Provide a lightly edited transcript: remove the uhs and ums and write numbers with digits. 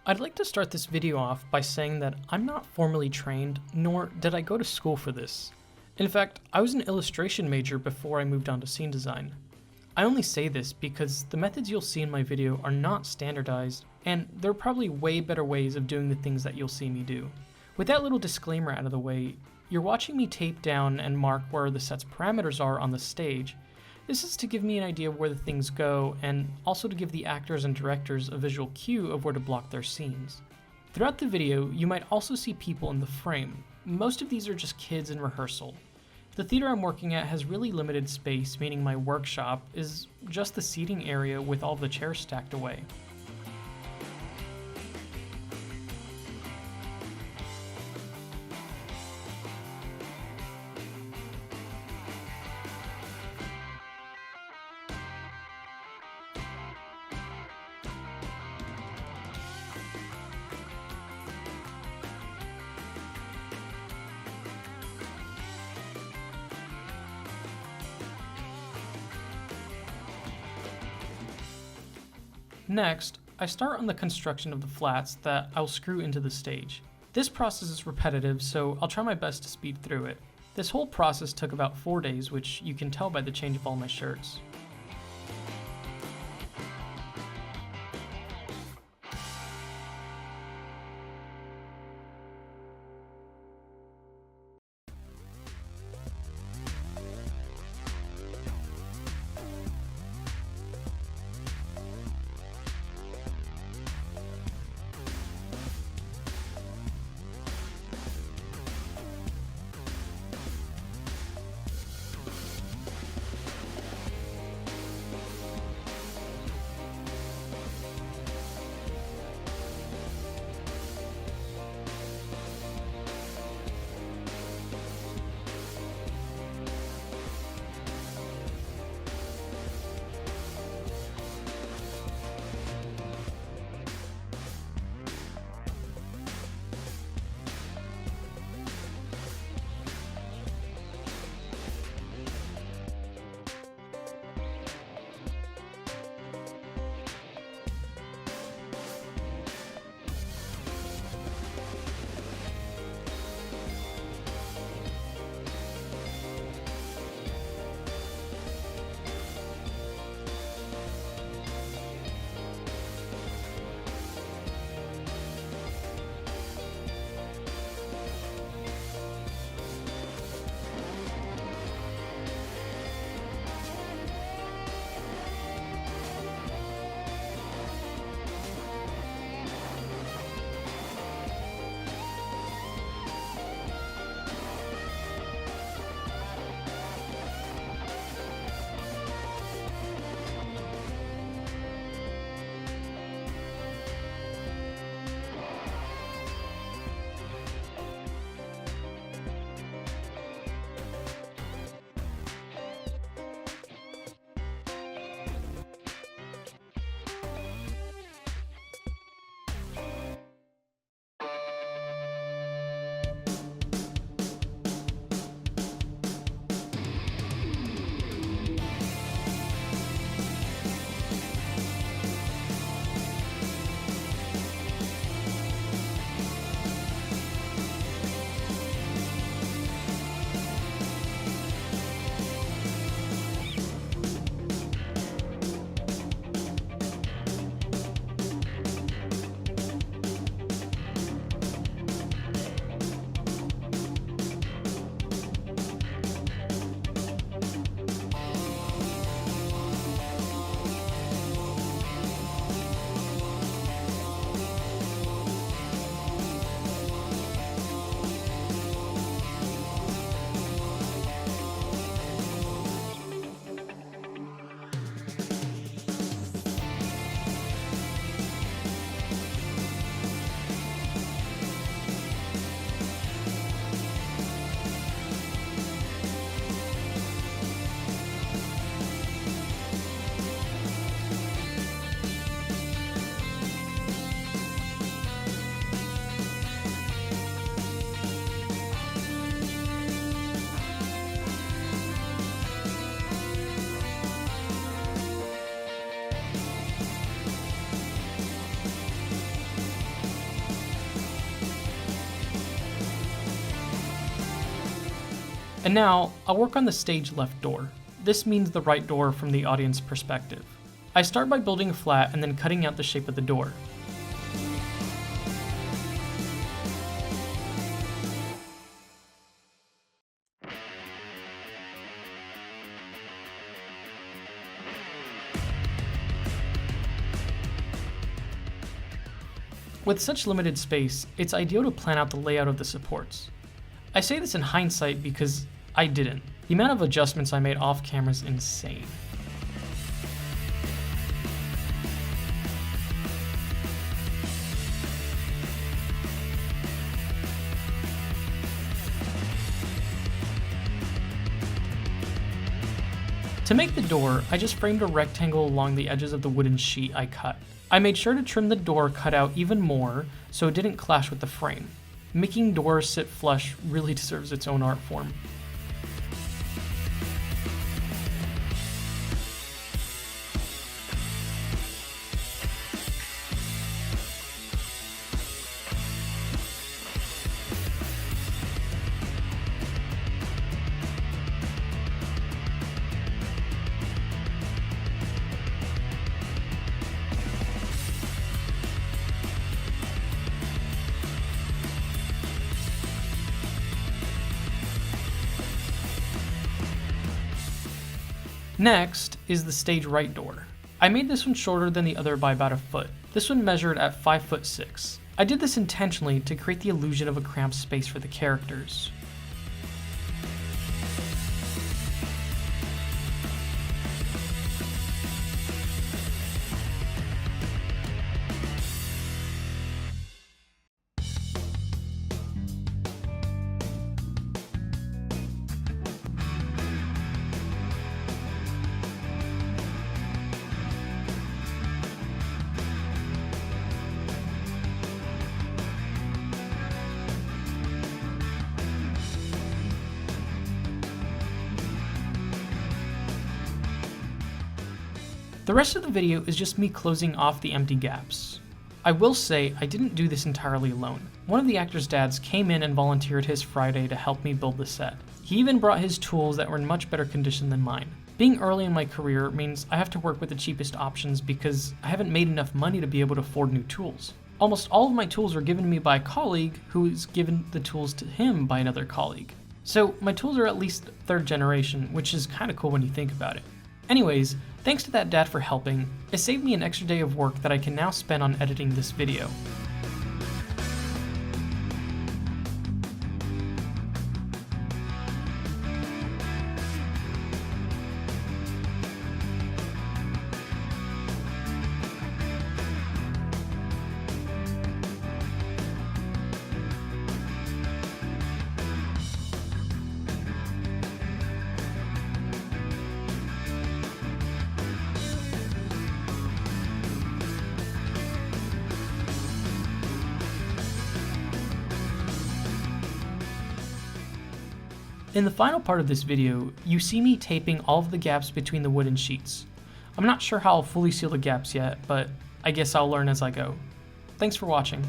I'd like to start this video off by saying that I'm not formally trained, nor did I go to school for this. In fact, I was an illustration major before I moved on to scene design. I only say this because the methods you'll see in my video are not standardized, and there are probably way better ways of doing the things that you'll see me do. With that little disclaimer out of the way, you're watching me tape down and mark where the set's parameters are on the stage. This is to give me an idea of where the things go, and also to give the actors and directors a visual cue of where to block their scenes. Throughout the video, you might also see people in the frame. Most of these are just kids in rehearsal. The theater I'm working at has really limited space, meaning my workshop is just the seating area with all the chairs stacked away. Next, I start on the construction of the flats that I'll screw into the stage. This process is repetitive, so I'll try my best to speed through it. This whole process took about 4 days, which you can tell by the change of all my shirts. And now, I'll work on the stage left door. This means the right door from the audience perspective. I start by building a flat and then cutting out the shape of the door. With such limited space, it's ideal to plan out the layout of the supports. I say this in hindsight because I didn't. The amount of adjustments I made off camera is insane. To make the door, I just framed a rectangle along the edges of the wooden sheet I cut. I made sure to trim the door cutout even more so it didn't clash with the frame. Making doors sit flush really deserves its own art form. Next is the stage right door. I made this one shorter than the other by about a foot. This one measured at 5'6". I did this intentionally to create the illusion of a cramped space for the characters. The rest of the video is just me closing off the empty gaps. I will say I didn't do this entirely alone. One of the actors' dads came in and volunteered his Friday to help me build the set. He even brought his tools that were in much better condition than mine. Being early in my career means I have to work with the cheapest options because I haven't made enough money to be able to afford new tools. Almost all of my tools were given to me by a colleague who was given the tools to him by another colleague. So my tools are at least third generation, which is kind of cool when you think about it. Anyways, thanks to that dad for helping. It saved me an extra day of work that I can now spend on editing this video. In the final part of this video, you see me taping all of the gaps between the wooden sheets. I'm not sure how I'll fully seal the gaps yet, but I guess I'll learn as I go. Thanks for watching.